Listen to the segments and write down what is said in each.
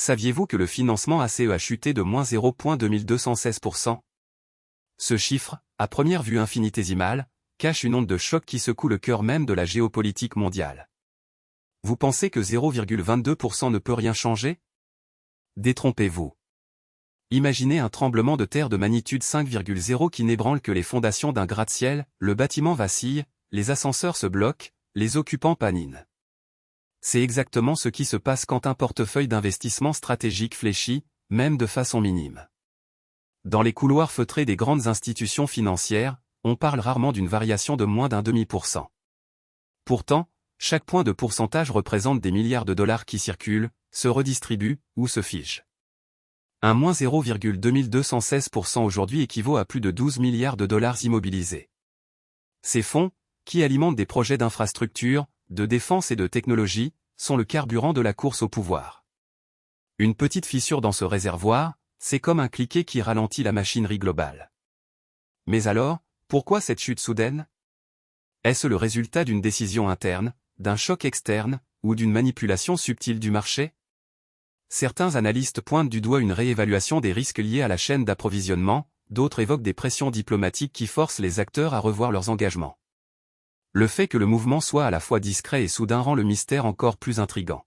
Saviez-vous que le financement ACE a chuté de moins 0,2216%? Ce chiffre, à première vue infinitésimal, cache une onde de choc qui secoue le cœur même de la géopolitique mondiale. Vous pensez que 0,22% ne peut rien changer? Détrompez-vous. Imaginez un tremblement de terre de magnitude 5,0 qui n'ébranle que les fondations d'un gratte-ciel, le bâtiment vacille, les ascenseurs se bloquent, les occupants paninent. C'est exactement ce qui se passe quand un portefeuille d'investissement stratégique fléchit, même de façon minime. Dans les couloirs feutrés des grandes institutions financières, on parle rarement d'une variation de moins d'0,5%. Pourtant, chaque point de pourcentage représente des milliards de dollars qui circulent, se redistribuent ou se figent. Un moins 0,2216% aujourd'hui équivaut à plus de 12 milliards de dollars immobilisés. Ces fonds, qui alimentent des projets d'infrastructure, de défense et de technologie, sont le carburant de la course au pouvoir. Une petite fissure dans ce réservoir, c'est comme un cliquet qui ralentit la machinerie globale. Mais alors, pourquoi cette chute soudaine? Est-ce le résultat d'une décision interne, d'un choc externe, ou d'une manipulation subtile du marché? Certains analystes pointent du doigt une réévaluation des risques liés à la chaîne d'approvisionnement, d'autres évoquent des pressions diplomatiques qui forcent les acteurs à revoir leurs engagements. Le fait que le mouvement soit à la fois discret et soudain rend le mystère encore plus intrigant.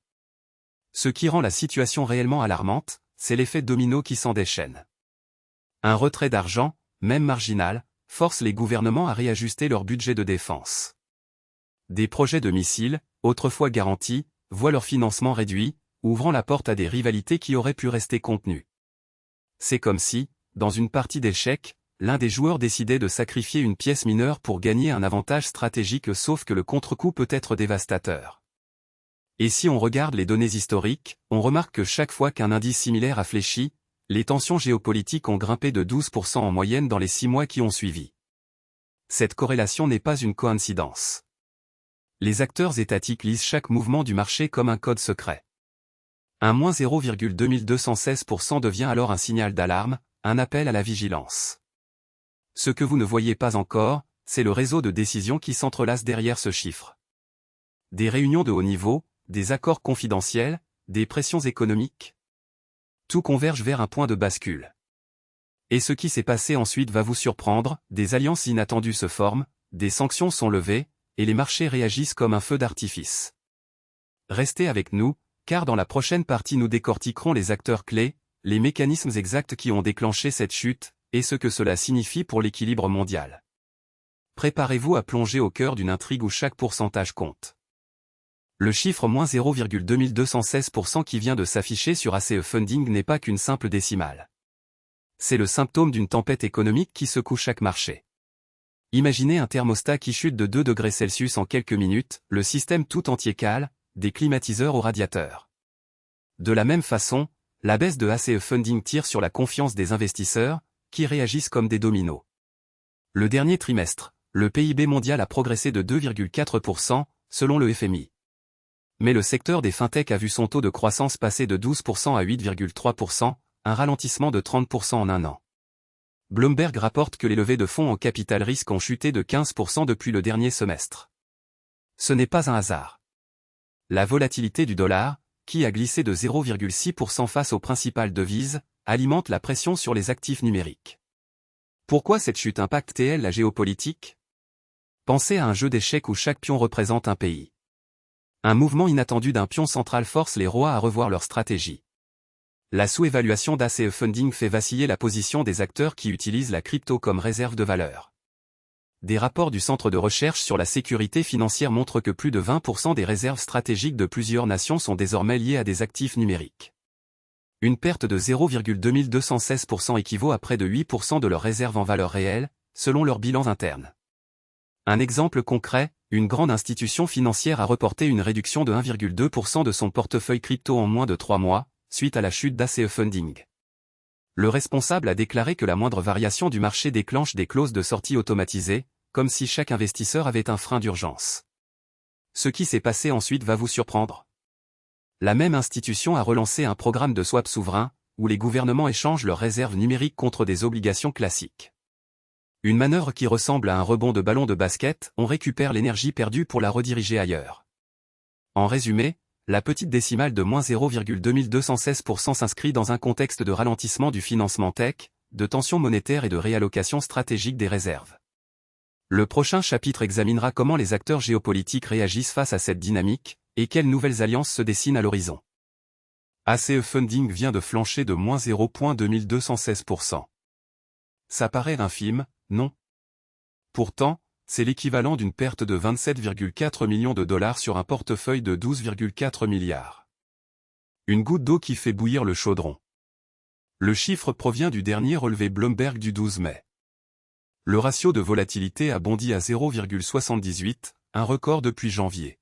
Ce qui rend la situation réellement alarmante, c'est l'effet domino qui s'en déchaîne. Un retrait d'argent, même marginal, force les gouvernements à réajuster leur budget de défense. Des projets de missiles, autrefois garantis, voient leur financement réduit, ouvrant la porte à des rivalités qui auraient pu rester contenues. C'est comme si, dans une partie d'échecs, l'un des joueurs décidait de sacrifier une pièce mineure pour gagner un avantage stratégique, sauf que le contre-coup peut être dévastateur. Et si on regarde les données historiques, on remarque que chaque fois qu'un indice similaire a fléchi, les tensions géopolitiques ont grimpé de 12% en moyenne dans les 6 mois qui ont suivi. Cette corrélation n'est pas une coïncidence. Les acteurs étatiques lisent chaque mouvement du marché comme un code secret. Un moins 0,2216% devient alors un signal d'alarme, un appel à la vigilance. Ce que vous ne voyez pas encore, c'est le réseau de décisions qui s'entrelace derrière ce chiffre. Des réunions de haut niveau, des accords confidentiels, des pressions économiques. Tout converge vers un point de bascule. Et ce qui s'est passé ensuite va vous surprendre, des alliances inattendues se forment, des sanctions sont levées, et les marchés réagissent comme un feu d'artifice. Restez avec nous, car dans la prochaine partie nous décortiquerons les acteurs clés, les mécanismes exacts qui ont déclenché cette chute, et ce que cela signifie pour l'équilibre mondial. Préparez-vous à plonger au cœur d'une intrigue où chaque pourcentage compte. Le chiffre moins 0,2216% qui vient de s'afficher sur ACE Funding n'est pas qu'une simple décimale. C'est le symptôme d'une tempête économique qui secoue chaque marché. Imaginez un thermostat qui chute de 2 degrés Celsius en quelques minutes, le système tout entier cale, des climatiseurs aux radiateurs. De la même façon, la baisse de ACE Funding tire sur la confiance des investisseurs, qui réagissent comme des dominos. Le dernier trimestre, le PIB mondial a progressé de 2,4%, selon le FMI. Mais le secteur des fintechs a vu son taux de croissance passer de 12% à 8,3%, un ralentissement de 30% en un an. Bloomberg rapporte que les levées de fonds en capital risque ont chuté de 15% depuis le dernier semestre. Ce n'est pas un hasard. La volatilité du dollar, qui a glissé de 0,6% face aux principales devises, alimente la pression sur les actifs numériques. Pourquoi cette chute impacte-t-elle la géopolitique? Pensez à un jeu d'échecs où chaque pion représente un pays. Un mouvement inattendu d'un pion central force les rois à revoir leur stratégie. La sous-évaluation d'ACE Funding fait vaciller la position des acteurs qui utilisent la crypto comme réserve de valeur. Des rapports du Centre de recherche sur la sécurité financière montrent que plus de 20% des réserves stratégiques de plusieurs nations sont désormais liées à des actifs numériques. Une perte de 0,2216% équivaut à près de 8% de leurs réserves en valeur réelle, selon leur bilan interne. Un exemple concret, une grande institution financière a reporté une réduction de 1,2% de son portefeuille crypto en moins de 3 mois, suite à la chute d'ACE Funding. Le responsable a déclaré que la moindre variation du marché déclenche des clauses de sortie automatisées, comme si chaque investisseur avait un frein d'urgence. Ce qui s'est passé ensuite va vous surprendre. La même institution a relancé un programme de swap souverain, où les gouvernements échangent leurs réserves numériques contre des obligations classiques. Une manœuvre qui ressemble à un rebond de ballon de basket, on récupère l'énergie perdue pour la rediriger ailleurs. En résumé, la petite décimale de moins 0,2216% s'inscrit dans un contexte de ralentissement du financement tech, de tensions monétaires et de réallocation stratégique des réserves. Le prochain chapitre examinera comment les acteurs géopolitiques réagissent face à cette dynamique, et quelles nouvelles alliances se dessinent à l'horizon. ACE Funding vient de flancher de moins 0,2216%. Ça paraît infime, non? Pourtant, c'est l'équivalent d'une perte de 27,4 millions de dollars sur un portefeuille de 12,4 milliards. Une goutte d'eau qui fait bouillir le chaudron. Le chiffre provient du dernier relevé Bloomberg du 12 mai. Le ratio de volatilité a bondi à 0,78, un record depuis janvier.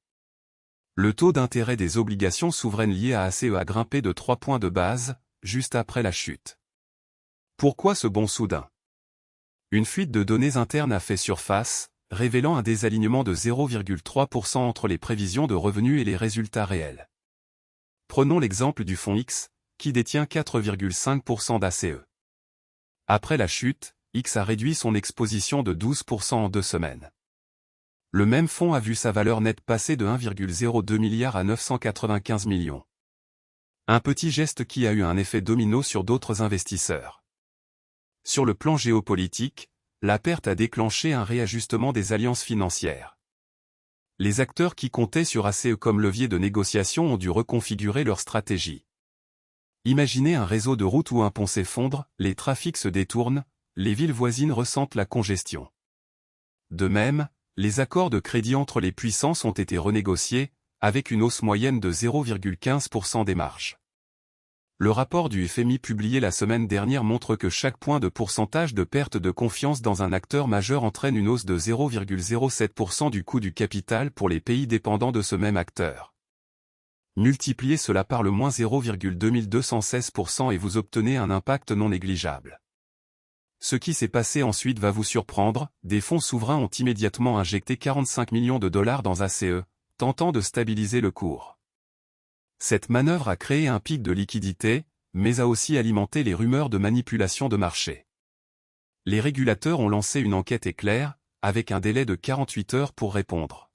Le taux d'intérêt des obligations souveraines liées à ACE a grimpé de 3 points de base, juste après la chute. Pourquoi ce bond soudain? Une fuite de données internes a fait surface, révélant un désalignement de 0,3% entre les prévisions de revenus et les résultats réels. Prenons l'exemple du fonds X, qui détient 4,5% d'ACE. Après la chute, X a réduit son exposition de 12% en 2 semaines. Le même fonds a vu sa valeur nette passer de 1,02 milliard à 995 millions. Un petit geste qui a eu un effet domino sur d'autres investisseurs. Sur le plan géopolitique, la perte a déclenché un réajustement des alliances financières. Les acteurs qui comptaient sur ACE comme levier de négociation ont dû reconfigurer leur stratégie. Imaginez un réseau de routes où un pont s'effondre, les trafics se détournent, les villes voisines ressentent la congestion. De même, les accords de crédit entre les puissances ont été renégociés, avec une hausse moyenne de 0,15% des marges. Le rapport du FMI publié la semaine dernière montre que chaque point de pourcentage de perte de confiance dans un acteur majeur entraîne une hausse de 0,07% du coût du capital pour les pays dépendants de ce même acteur. Multipliez cela par le moins 0,2216% et vous obtenez un impact non négligeable. Ce qui s'est passé ensuite va vous surprendre, des fonds souverains ont immédiatement injecté 45 millions de dollars dans ACE, tentant de stabiliser le cours. Cette manœuvre a créé un pic de liquidité, mais a aussi alimenté les rumeurs de manipulation de marché. Les régulateurs ont lancé une enquête éclair, avec un délai de 48 heures pour répondre.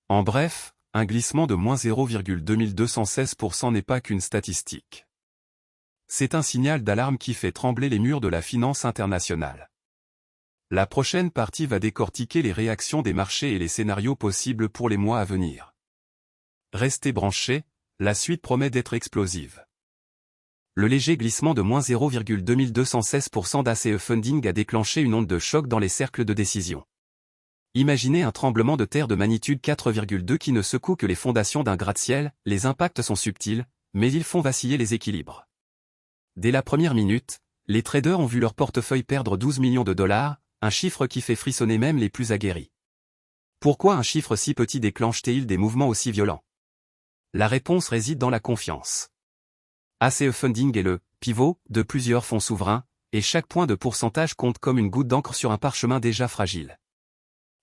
En bref, un glissement de moins 0,2216% n'est pas qu'une statistique. C'est un signal d'alarme qui fait trembler les murs de la finance internationale. La prochaine partie va décortiquer les réactions des marchés et les scénarios possibles pour les mois à venir. Restez branchés, la suite promet d'être explosive. Le léger glissement de moins 0,2216% d'ACE Funding a déclenché une onde de choc dans les cercles de décision. Imaginez un tremblement de terre de magnitude 4,2 qui ne secoue que les fondations d'un gratte-ciel, les impacts sont subtils, mais ils font vaciller les équilibres. Dès la première minute, les traders ont vu leur portefeuille perdre 12 millions de dollars, un chiffre qui fait frissonner même les plus aguerris. Pourquoi un chiffre si petit déclenche-t-il des mouvements aussi violents? La réponse réside dans la confiance. ACE Funding est le pivot de plusieurs fonds souverains, et chaque point de pourcentage compte comme une goutte d'encre sur un parchemin déjà fragile.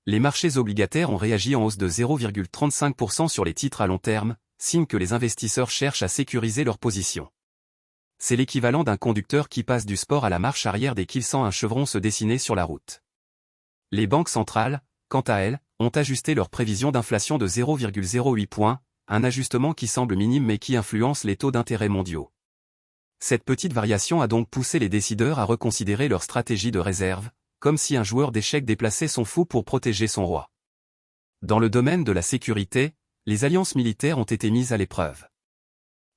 Les marchés obligataires ont réagi en hausse de 0,35% sur les titres à long terme, signe que les investisseurs cherchent à sécuriser leur position. C'est l'équivalent d'un conducteur qui passe du sport à la marche arrière dès qu'il sent un chevron se dessiner sur la route. Les banques centrales, quant à elles, ont ajusté leur prévision d'inflation de 0,08 points, un ajustement qui semble minime mais qui influence les taux d'intérêt mondiaux. Cette petite variation a donc poussé les décideurs à reconsidérer leur stratégie de réserve, comme si un joueur d'échecs déplaçait son fou pour protéger son roi. Dans le domaine de la sécurité, les alliances militaires ont été mises à l'épreuve.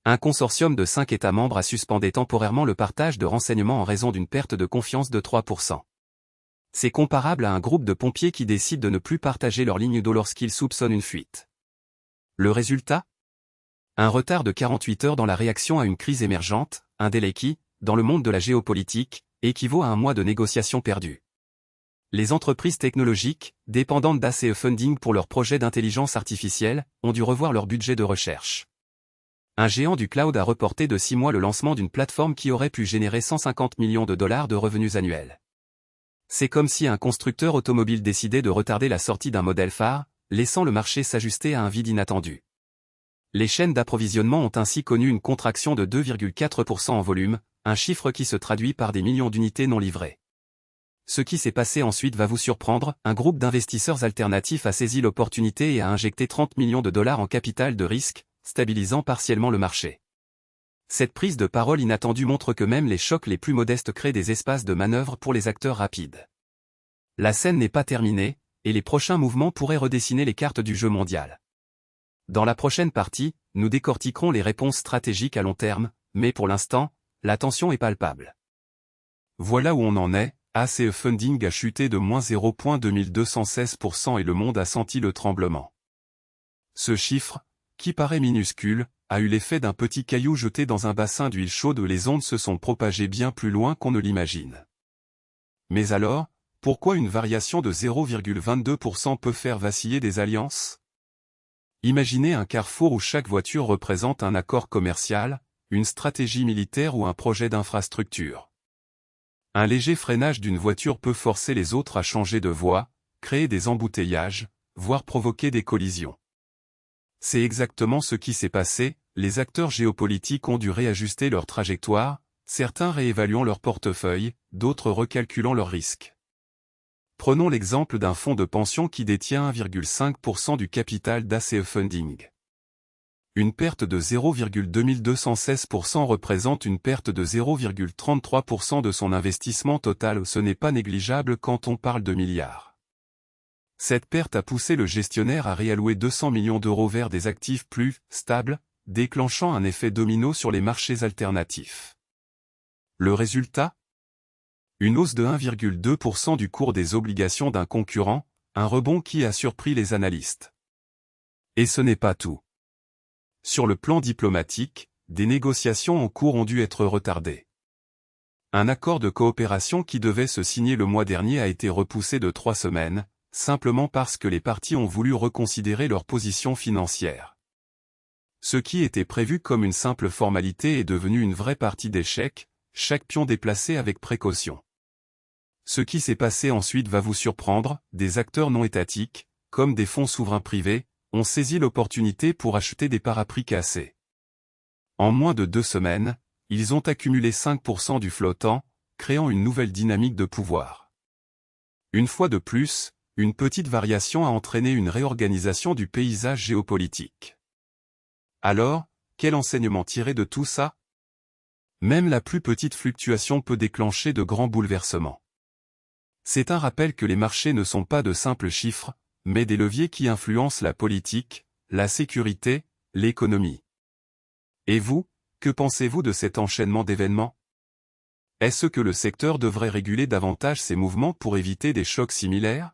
Un consortium de 5 États membres a suspendu temporairement le partage de renseignements en raison d'une perte de confiance de 3%. C'est comparable à un groupe de pompiers qui décide de ne plus partager leur ligne d'eau lorsqu'ils soupçonnent une fuite. Le résultat? Un retard de 48 heures dans la réaction à une crise émergente, un délai qui, dans le monde de la géopolitique, équivaut à un mois de négociations perdues. Les entreprises technologiques, dépendantes d'ACE Funding pour leurs projets d'intelligence artificielle, ont dû revoir leur budget de recherche. Un géant du cloud a reporté de 6 mois le lancement d'une plateforme qui aurait pu générer 150 millions de dollars de revenus annuels. C'est comme si un constructeur automobile décidait de retarder la sortie d'un modèle phare, laissant le marché s'ajuster à un vide inattendu. Les chaînes d'approvisionnement ont ainsi connu une contraction de 2,4% en volume, un chiffre qui se traduit par des millions d'unités non livrées. Ce qui s'est passé ensuite va vous surprendre, un groupe d'investisseurs alternatifs a saisi l'opportunité et a injecté 30 millions de dollars en capital de risque, stabilisant partiellement le marché. Cette prise de parole inattendue montre que même les chocs les plus modestes créent des espaces de manœuvre pour les acteurs rapides. La scène n'est pas terminée, et les prochains mouvements pourraient redessiner les cartes du jeu mondial. Dans la prochaine partie, nous décortiquerons les réponses stratégiques à long terme, mais pour l'instant, la tension est palpable. Voilà où on en est, ACE Funding a chuté de -0,2216% et le monde a senti le tremblement. Ce chiffre, qui paraît minuscule, a eu l'effet d'un petit caillou jeté dans un bassin d'huile chaude où les ondes se sont propagées bien plus loin qu'on ne l'imagine. Mais alors, pourquoi une variation de 0,22% peut faire vaciller des alliances? Imaginez un carrefour où chaque voiture représente un accord commercial, une stratégie militaire ou un projet d'infrastructure. Un léger freinage d'une voiture peut forcer les autres à changer de voie, créer des embouteillages, voire provoquer des collisions. C'est exactement ce qui s'est passé, les acteurs géopolitiques ont dû réajuster leur trajectoire, certains réévaluant leur portefeuille, d'autres recalculant leurs risques. Prenons l'exemple d'un fonds de pension qui détient 1,5% du capital d'ACE Funding. Une perte de 0,2216% représente une perte de 0,33% de son investissement total. Ce n'est pas négligeable quand on parle de milliards. Cette perte a poussé le gestionnaire à réallouer 200 millions d'euros vers des actifs plus stables, déclenchant un effet domino sur les marchés alternatifs. Le résultat? Une hausse de 1,2% du cours des obligations d'un concurrent, un rebond qui a surpris les analystes. Et ce n'est pas tout. Sur le plan diplomatique, des négociations en cours ont dû être retardées. Un accord de coopération qui devait se signer le mois dernier a été repoussé de 3 semaines, simplement parce que les parties ont voulu reconsidérer leur position financière. Ce qui était prévu comme une simple formalité est devenu une vraie partie d'échecs, chaque pion déplacé avec précaution. Ce qui s'est passé ensuite va vous surprendre, des acteurs non étatiques, comme des fonds souverains privés, ont saisi l'opportunité pour acheter des parts à prix cassés. En moins de 2 semaines, ils ont accumulé 5% du flottant, créant une nouvelle dynamique de pouvoir. Une fois de plus, une petite variation a entraîné une réorganisation du paysage géopolitique. Alors, quel enseignement tirer de tout ça? Même la plus petite fluctuation peut déclencher de grands bouleversements. C'est un rappel que les marchés ne sont pas de simples chiffres, mais des leviers qui influencent la politique, la sécurité, l'économie. Et vous, que pensez-vous de cet enchaînement d'événements? Est-ce que le secteur devrait réguler davantage ses mouvements pour éviter des chocs similaires?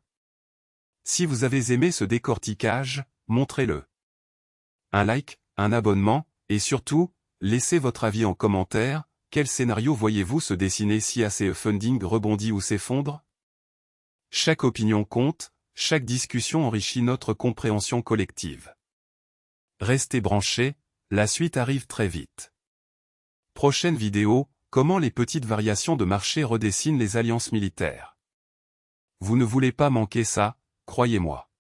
Si vous avez aimé ce décortiquage, montrez-le. Un like, un abonnement, et surtout, laissez votre avis en commentaire. Quel scénario voyez-vous se dessiner si ACE Funding rebondit ou s'effondre? Chaque opinion compte, chaque discussion enrichit notre compréhension collective. Restez branchés, la suite arrive très vite. Prochaine vidéo, comment les petites variations de marché redessinent les alliances militaires. Vous ne voulez pas manquer ça, croyez-moi.